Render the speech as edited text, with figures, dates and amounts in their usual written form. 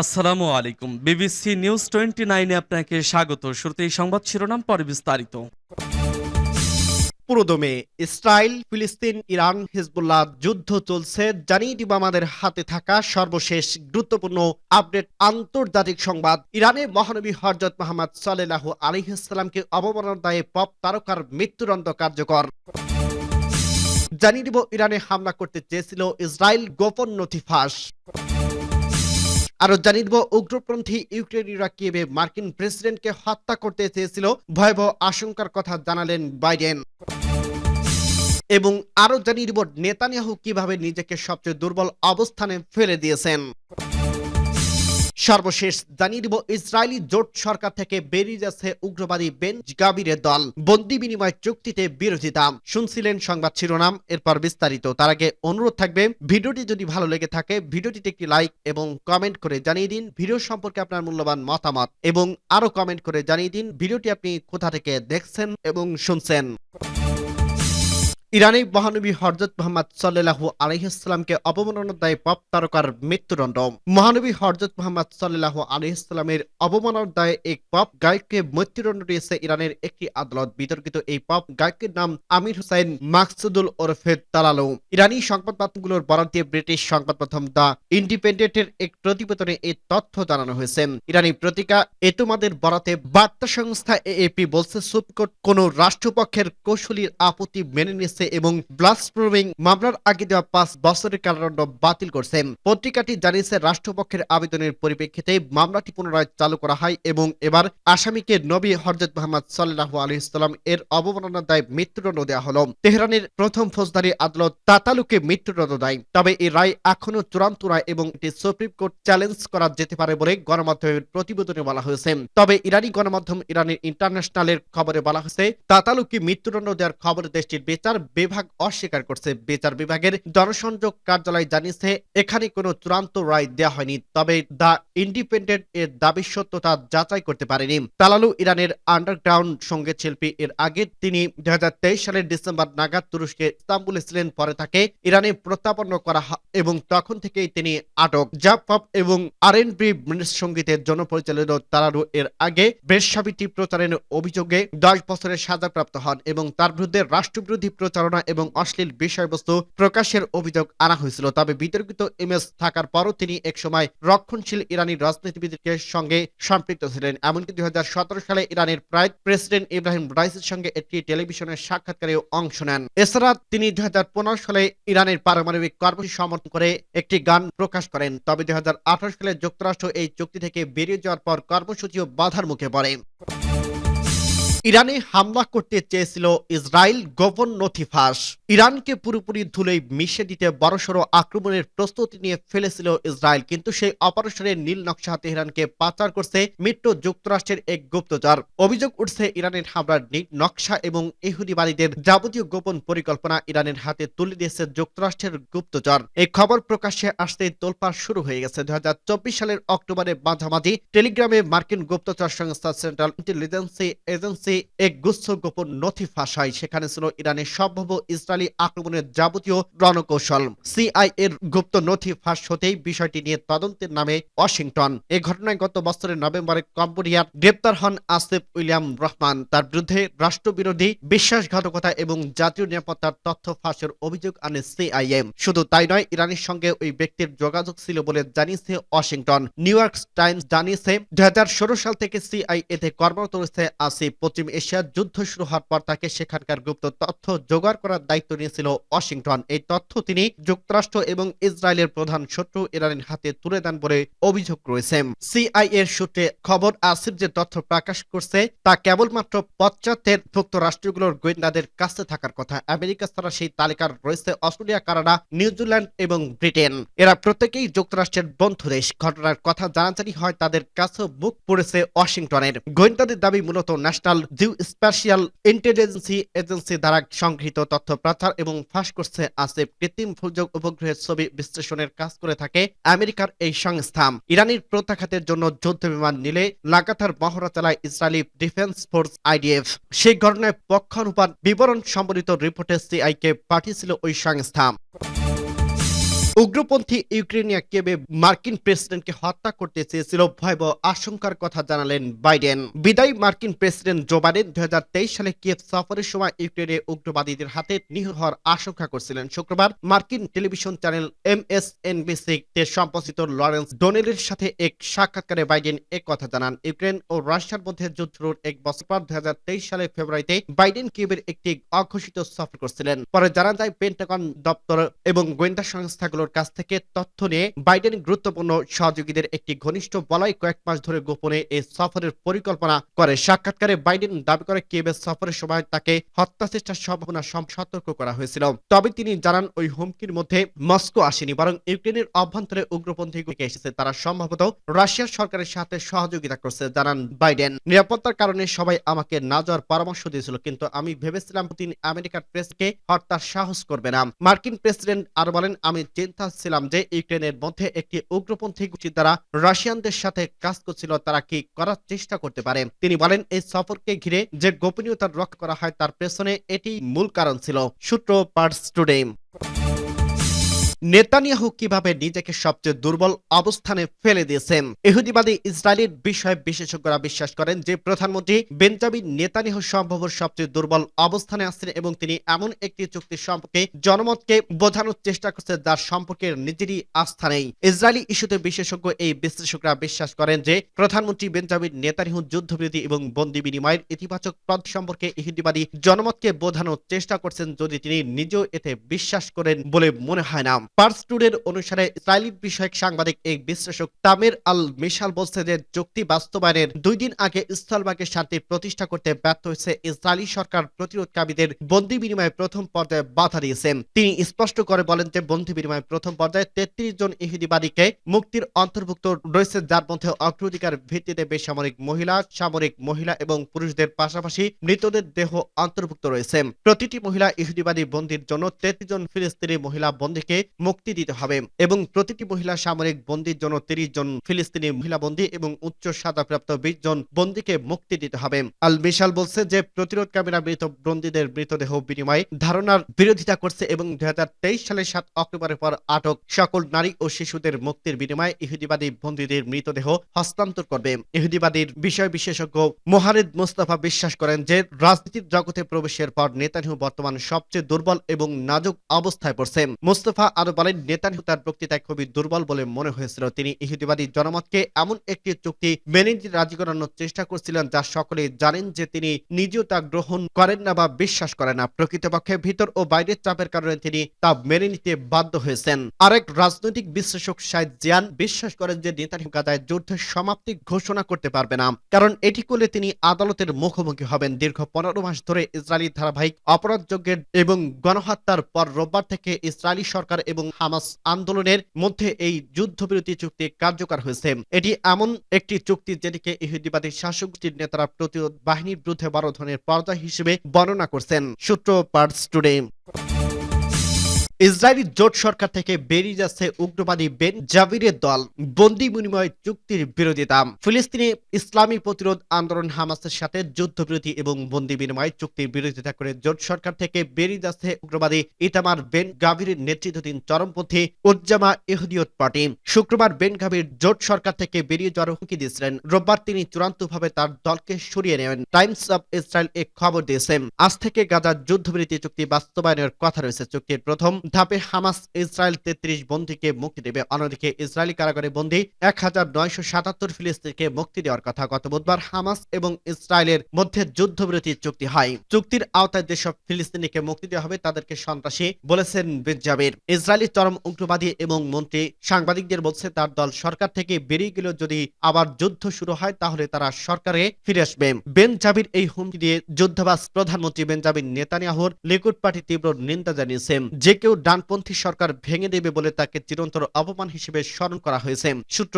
আসসালামু আলাইকুম। BBC news 29 এ আপনাকে স্বাগত। শুরুতেই সংবাদ শিরোনাম, পরে বিস্তারিত। পুরোদমে ইসরায়েল, ফিলিস্তিন, ইরান, হিজবুল্লাহ যুদ্ধ চলছে। জানিয়ে দিব আমাদের হাতে থাকা সর্বশেষ গুরুত্বপূর্ণ আপডেট আন্তর্জাতিক সংবাদ। ইরানে মহানবী হযরত মুহাম্মদ সাল্লাল্লাহু আলাইহি সাল্লামকে অবমাননার দায়ে পপ তারকার মৃত্যুদণ্ড কার্যকর। জানিয়ে দিব ইরানে হামলা করতে চেয়েছিল ইসরায়েল, গোপন নথি ফাঁস। আরো জানিয়ে দিব উগ্রপন্থী ইউক্রেনীয়রা কিয়েভে মার্কিন প্রেসিডেন্টকে হত্যা করতে চেয়েছিল, ভয়াবহ আশঙ্কার কথা জানালেন বাইডেন। এবং আরো জানিয়ে দিব নেতানিয়াহু কিভাবে নিজেকে সবচেয়ে দুর্বল অবস্থানে ফেলে দিয়েছেন। সর্বশেষ জানিয়ে দিব ইসরায়েলি জোট সরকার থেকে বেরিয়ে যাচ্ছে উগ্রবাদী বেন গাবিরের দল, বন্দি বিনিময় চুক্তিতে বিরোধিতা। শুনছিলেন সংবাদ শিরোনাম, এরপর বিস্তারিত। তার আগে অনুরোধ থাকবে, ভিডিওটি যদি ভালো লেগে থাকে ভিডিওটিতে একটি লাইক এবং কমেন্ট করে জানিয়ে দিন ভিডিও সম্পর্কে আপনার মূল্যবান মতামত, এবং আরো কমেন্ট করে জানিয়ে দিন ভিডিওটি আপনি কোথা থেকে দেখছেন এবং শুনছেন। ইরানে মহানবী হযরত মুহাম্মদ সাল্লাল্লাহু আলাইহি সাল্লামকে অবমাননার দায়ে পপ তারকার মৃত্যুদণ্ড। মহানবী হযরত মুহাম্মদ সাল্লাল্লাহু আলাইহি সাল্লামের অবমাননার দায়ে এক পপ গায়ককে মৃত্যুদণ্ড দিয়েছে ইরানের একটি আদালত। বিতর্কিত এই পপ গায়কের নাম আমির হুসাইন মাকসুদুল ওরফে তালালু। ইরানি সংবাদ মাধ্যমগুলোর বরাত দিয়ে ব্রিটিশ সংবাদ মাধ্যম দ্য ইন্ডিপেন্ডেন্টের এক প্রতিবেদনে এই তথ্য জানানো হয়েছে। ইরানি পত্রিকা এতমাদের বরাতে বার্তা সংস্থা এএপি বলছে, সুপ্রিম কোর্ট কোন রাষ্ট্রপক্ষের কৌশলীর আপত্তি মেনে নিয়েছে এবং ব্লাসফেমি মামলার আগে দেওয়া 5 বছরের কারাদণ্ড বাতিল করছে। পত্রিকাটি জানিয়েছে, রাষ্ট্রপক্ষের আবেদনের পরিপ্রেক্ষিতে মামলাটি পুনরায় চালু করা হয় এবং এবার আসামিকে নবী হযরত মুহাম্মদ সাল্লাল্লাহু আলাইহি সাল্লাম এর অবমাননার দায়ে মৃত্যুদণ্ড দেওয়া হলো। তেহরানের প্রথম ফৌজদারি আদালত তাতালুকে মৃত্যুদণ্ড দেয়। তবে এই রায় এখনো চূড়ান্ত নয় এবং এটি সুপ্রিম কোর্ট চ্যালেঞ্জ করা যেতে পারে বলে গণমাধ্যমের প্রতিবেদনে বলা হয়েছে। তবে ইরানি গণমাধ্যম ইরানের ইন্টারন্যাশনালের খবরে বলা হয়েছে, তাতালুকে মৃত্যুদণ্ড দেওয়ার খবর দেশটির বিচার বিভাগ অস্বীকার করছে। বিচার বিভাগের জনসংযোগ কার্যালয় জানিয়েছে, এখানে কোনো চূড়ান্ত রায় দেওয়া হয়নি, তবে দ্য ইন্ডিপেন্ডেন্ট এর দাবির সত্যতা যাচাই করতে পারেনি। তালালু ইরানের আন্ডারগ্রাউন্ড সঙ্গীত শিল্পী। এর আগে তিনি 2023 সালের ডিসেম্বর নাগাদ তুরস্কে ইস্তাম্বুলে ছিলেন। পরে তাকে ইরানে প্রত্যাপন্ন করা হয় এবং তখন থেকেই তিনি আটক। জাপ পপ এবং আর&বি সঙ্গীতের জন্য পরিচালিত তালালু এর আগে বেশ্যাবৃত্তি প্রচারের অভিযোগে 10 বছরের সাজাপ্রাপ্ত হন এবং তার বিরুদ্ধে রাষ্ট্রবিরোধী প্রচারণা এবং অশ্লীল বিষয়বস্তু প্রকাশের অভিযোগ আনা হয়েছিল। তবে বিতর্কিত ইমেজ থাকার পরও তিনি একসময় রক্ষণশীল ইরানি রাজনীতিবিদদের সঙ্গে সম্পৃক্ত ছিলেন। এমনকি 2017 সালে ইরানের প্রেসিডেন্ট ইব্রাহিম রাইসির সঙ্গে একটি টেলিভিশনের সাক্ষাৎকারে অংশ নেন। এছাড়া তিনি 2015 সালে ইরানের পারমাণবিক কর্মসূচি সমর্থন করে একটি গান প্রকাশ করেন। তবে 2018 সালে যুক্তরাষ্ট্র এই চুক্তি থেকে বেরিয়ে যাওয়ার পর কর্মসূচিও বাধার মুখে পড়ে। ইরানে হামলা করতে চেয়েছিল ইসরায়েল, গোপন নথি ফাঁস। ইরানকে পুরোপুরি ধুলোয় মিশে দিতে বড়সড় আক্রমণের প্রস্তুতি নিয়ে ফেলেছিল ইসরায়েল, কিন্তু সেই অপারেশনের নীল নকশা তেহরানকে পাচার করছে মিত্র যুক্তরাষ্ট্রের এক গুপ্তচর। অভিযোগ উঠছে, ইরানের হামলার নীল নকশা এবং ইহুদিবাদীদের যাবতীয় গোপন পরিকল্পনা ইরানের হাতে তুলে দিয়েছে যুক্তরাষ্ট্রের গুপ্তচর। এই খবর প্রকাশ্যে আসতে তোলপাড় শুরু হয়ে গেছে। 2024 সালের অক্টোবরের মাঝামাঝি টেলিগ্রামে মার্কিন গুপ্তচর সংস্থা সেন্ট্রাল ইন্টেলিজেন্স এজেন্সি এক গুচ্ছ গোপন নথি ফাঁস হয়। সেখানে ছিল ইরানের সম্ভাব্য ইসরায়েলি আক্রমণের যাবতীয় রণকৌশল। সিআইএ এর গুপ্ত নথি ফাঁস হতেই বিষয়টি নিয়ে তদন্তের নামে ওয়াশিংটন। এই ঘটনায় গত বছরের নভেম্বরে কম্বোডিয়ার গ্রেপ্তার হন আসিফ উইলিয়াম রহমান। তার বিরুদ্ধে রাষ্ট্রবিরোধী, বিশ্বাসঘাতকতা এবং জাতীয় নিরাপত্তার তথ্য ফাঁসের অভিযোগ আনে সিআইএ। শুধু তাই নয়, ইরানের সঙ্গে ওই ব্যক্তির যোগাযোগ ছিল বলে জানিয়েছে ওয়াশিংটন। নিউ ইয়র্ক টাইমস জানিয়েছে, 2016 সাল থেকে সিআইএ তে কর্মরত রয়েছে আসিফ। পশ্চিম এশিয়ার যুদ্ধ শুরু হওয়ার পর তাকে সেখানকার গুপ্ত তথ্য জোগাড় করার দায়িত্ব নিয়েছিল ওয়াশিংটন। এই তথ্য তিনি যুক্তরাষ্ট্র এবং ইসরায়েলের প্রধান শত্রু ইরানের হাতে তুলে দেন বলে অভিযোগ রয়েছে। সিআইএ এর সূত্রে খবর, আসিফ যে তথ্য প্রকাশ করছে তা কেবলমাত্র পশ্চাতের ভুক্ত রাষ্ট্রগুলোর গোয়েন্দাদের কাছে থাকার কথা। আমেরিকা ছাড়া সেই তালিকার রয়েছে অস্ট্রেলিয়া, কানাডা, নিউজিল্যান্ড এবং ব্রিটেন। এরা প্রত্যেকেই যুক্তরাষ্ট্রের বন্ধু দেশ। ঘটনার কথা জানাজানি হয় তাদের কাছেও মুখ পড়েছে ওয়াশিংটনের। গোয়েন্দাদের দাবি, মূলত ন্যাশনাল জিওস্প্যাশিয়াল ইন্টেলিজেন্সি এজেন্সি দ্বারা সংগৃহীত তথ্য প্রচার এবং ফাঁস করছে আসিফ। কৃত্রিম ভূযোগ উপগ্রহের ছবি বিশ্লেষণের কাজ করে থাকে আমেরিকার এই সংস্থা। ইরানের প্রত্যাঘাতের জন্য যুদ্ধ বিমান নিলে লাগাতার মহড়া চালায় ইসরায়েলি ডিফেন্স ফোর্স আইডিএফ। সেই ঘটনায় পক্ষানুপাত বিবরণ সম্বলিত রিপোর্টে সিআইকে পাঠিয়েছিল ওই সংস্থা। উগ্রপন্থী ইউক্রেনিয়া কিয়েভে মার্কিন প্রেসিডেন্টকে হত্যা করতে চেয়েছিল ভয়াবহ আশঙ্কার কথা জানালেন বাইডেন। বিদায়ী মার্কিন প্রেসিডেন্ট জো বাইডেন 2023 সালে কিয়েভ সফরের সময় ইউক্রেনে উগ্রবাদীদের হাতে নিহত হওয়ার আশঙ্কা করছিলেন। শুক্রবার মার্কিন টেলিভিশন চ্যানেল MSNBC তে সম্প্রচারিত লরেন্স ডোনেলের সাথে এক সাক্ষাৎকারে বাইডেন কথা জানান। ইউক্রেন ও রাশিয়ার মধ্যে যুদ্ধ শুরুর এক বছর পর 2023 সালের ফেব্রুয়ারিতে বাইডেন কিয়েভের একটি অঘোষিত সফর করছিলেন। পরে জানা যায় পেন্টাগন দপ্তর এবং গোয়েন্দা সংস্থাগুলোর কাছ থেকে তথ্য নিয়ে বাইডেন গুরুত্বপূর্ণ সহযোগীদের একটি ঘনিষ্ঠ বলয় কয়েক মাস ধরে গোপনে এই সফরের পরিকল্পনা করে। সাক্ষাৎকারে বাইডেন দাবি করে কিয়েভের সফরের সময় তাকে হত্যা চেষ্টার সম্ভাবনা সতর্ক করা হয়েছিল। তবে তিনি জানান ওই হুমকির মধ্যে মস্কো আসেনি, বরং ইউক্রেনের অভ্যন্তরে উগ্রপন্থীগুলিকে এসেছে। তারা সম্ভবত রাশিয়ার সরকারের সাথে সহযোগিতা করছে, জানান বাইডেন। নিরাপত্তার কারণে সবাই আমাকে না যাওয়ার পরামর্শ দিয়েছিল, কিন্তু আমি ভেবেছিলাম পুতিন আমেরিকার প্রেসকে হত্যার সাহস করবে না। মার্কিন প্রেসিডেন্ট আরো বলেন, আমি চিন্তা ছিলাম যে ইউক্রেনের মধ্যে একটি উগ্রপন্থী গোষ্ঠী দ্বারা রাশিয়ানদের সাথে কাজ করছিল, তারা কি করার চেষ্টা করতে পারে। তিনি বলেন, এই সফরকে ঘিরে যে গোপনীয়তা রক্ষা করা হয় তার পেছনে এটি মূল কারণ ছিল। সূত্র পার্স টুডে। নেতানিয়াহু কিভাবে নিজেকে সবচেয়ে দুর্বল অবস্থানে ফেলে দিয়েছেন। ইহুদিবাদী ইসরায়েলের বিষয়ে বিশেষজ্ঞরা বিশ্বাস করেন যে প্রধানমন্ত্রী বেঞ্জামিন নেতানিয়াহু সম্ভবত সবচেয়ে দুর্বল অবস্থানে আছেন এবং তিনি এমন একটি চুক্তি সম্পর্কে জনমতকে বোঝানোর চেষ্টা করছেন যার সম্পর্কে নিজেরই আস্থা নেই। ইসরায়েলি ইস্যুতে বিশেষজ্ঞ এই বিশ্লেষকরা বিশ্বাস করেন যে প্রধানমন্ত্রী বেঞ্জামিন নেতানিয়াহু যুদ্ধবিরতি এবং বন্দি বিনিময়ের ইতিবাচক পথ সম্পর্কে ইহুদিবাদী জনমতকে বোঝানোর চেষ্টা করছেন, যদি তিনি নিজেও এতে বিশ্বাস করেন বলে মনে হয় না। পার্স টুডের অনুসারে ইসরায়েলি বিষয়ক সাংবাদিক এক বিশ্লেষক তামির আল মিশাল বলছে যে চুক্তি বাস্তবায়নের 2 দিন আগে স্থলভাগে শান্তি প্রতিষ্ঠা করতে ব্যর্থ হয়েছে ইসরায়েলি সরকার প্রতিরোধকারীদের বন্দি বিনিময়ে প্রথম পর্যায়ে বাধা দিয়েছেন। তিনি স্পষ্ট করে বলেন যে বন্দি বিনিময়ে প্রথম পর্যায়ে 33 জন ইহুদিবাদীকে মুক্তির অন্তর্ভুক্ত রয়েছে, যার মধ্যে অগ্রাধিকার ভিত্তিতে বেসামরিক মহিলা, সামরিক মহিলা এবং পুরুষদের পাশাপাশি মৃতদের দেহ অন্তর্ভুক্ত রয়েছে। প্রতিটি মহিলা ইহুদিবাদী বন্দির জন্য 33 জন ফিলিস্তিনি মহিলা বন্দীকে মুক্তি দিতে হবে এবং প্রতিটি মহিলা সামরিক বন্দীর জন্য 30 জন ফিলিস্তিনি মহিলা বন্দী এবং উচ্চ সাজাপ্রাপ্ত 20 জন বন্দীকে মুক্তি দিতে হবে। আল মিশাল বলছে যে প্রতিরোধকামীরা মৃত বন্দীদের মৃতদেহ বিনিময়ে ধারণার বিরোধিতা করছে এবং 2023 সালের 7 অক্টোবরের পর আটক সকল নারী ও শিশুদের মুক্তির বিনিময়ে ইহুদিবাদী বন্দীদের মৃতদেহ হস্তান্তর করবে। ইহুদিবাদীর বিষয় বিশেষজ্ঞ মোহারেদ মোস্তফা বিশ্বাস করেন যে রাজনীতির জগতে প্রবেশের পর নেতানিয়াহু বর্তমান সবচেয়ে দুর্বল এবং নাজুক অবস্থায় পড়ছে। মোস্তফা আরো বলেন, নেতানিয়াহু তার বক্তৃতায় খুবই দুর্বল বলে মনে হয়েছিল। তিনি ইহুদিবাদী জনমতকে এমন একটি চুক্তি মেনে নিতে রাজি করানোর চেষ্টা করছিলেন যা সকলে জানেন যে তিনি নিজেও তা গ্রহণ করেন না বা বিশ্বাস করেন না। প্রকৃতপক্ষে ভিতর ও বাইরের চাপের কারণে তিনি তা মেনে নিতে বাধ্য হয়েছেন। আরেক রাজনৈতিক বিশ্লেষক শাহেদ জিয়ান বিশ্বাস করেন যে নেতানিয়াহু গাজায় যুদ্ধের সমাপ্তি ঘোষণা করতে পারবে না, কারণ এটি করলে তিনি আদালতের মুখোমুখি হবেন। দীর্ঘ 15 মাস ধরে ইসরায়েলি ধারাবাহিক অপরাধযজ্ঞের এবং গণহত্যার পর রোববার থেকে ইসরায়েলি সরকার এবং হামাস আন্দোলনের মধ্যে এই যুদ্ধবিরতি চুক্তি কার্যকর হয়েছে। এটি এমন একটি চুক্তি যেটিকে ইহুদিবাদী শাসক গোষ্ঠীর নেতারা প্রতিরোধ বাহিনীর বিরুদ্ধে বড় ধরনের পর্যায় হিসেবে বর্ণনা করছেন। সূত্র পার্স টুডে। ইসরায়েলি জোট সরকার থেকে বেরিয়ে যাচ্ছে উগ্রবাদী বেন জাভিরের দল। বন্দি বিনিময় চুক্তির বিরোধিতা। ফিলিস্তিনি ইসলামী প্রতিরোধ আন্দোলন হামাসের সাথে যুদ্ধবিরতি এবং বন্দি বিনিময় চুক্তির বিরোধিতা করে জোট সরকার থেকে বেরিয়ে যাচ্ছে উগ্রবাদী ইতামার বেন গাভিরের নেতৃত্বাধীন চরমপন্থী উজ্জামা ইহুদিয়ত পার্টি। শুক্রবার বেন গাভির জোট সরকার থেকে বেরিয়ে যাওয়ার হুমকি দিয়েছিলেন। রোববার তিনি চূড়ান্তভাবে তার দলকে সরিয়ে নেন। টাইমস অব ইসরায়েল এক খবর দিয়েছে, আজ থেকে গাজার যুদ্ধবিরতি চুক্তি বাস্তবায়নের কথা রয়েছে। চুক্তির প্রথম ধাপে হামাস ইসরায়েল 33 বন্দীকে মুক্তি দেবে। অন্যদিকে ইসরায়েলি কারাগারে বন্দী 1977 ফিলিস্তিনিকে মুক্তি দেওয়ার কথা। গত বুধবার হামাস এবং ইসরায়েলের মধ্যে যুদ্ধবিরতি চুক্তি হয়। চুক্তির আওতায় যেসব ফিলিস্তিনিকে মুক্তি দেওয়া হবে তাদেরকে সন্ত্রাসী বলেছেন বেনজামিন। ইসরায়েলি চরম উগ্রবাদী এবং মন্ত্রী সাংবাদিকদের বলছে তার দল সরকার থেকে বেরিয়ে গেলেও যদি আবার যুদ্ধ শুরু হয় তাহলে তারা সরকারে ফিরে আসবে। বেনজামিন এই হুমকি দিয়ে যুদ্ধবাজ প্রধানমন্ত্রী বেঞ্জামিন নেতানিয়াহুর লিকুদ পার্টি তীব্র নিন্দা জানিয়েছে। যে কেউ ডানপন্থী সরকার ভেঙে দেবে বলে তাকে চিরন্তর অপমান হিসেবে স্মরণ করা হয়েছে। সূত্র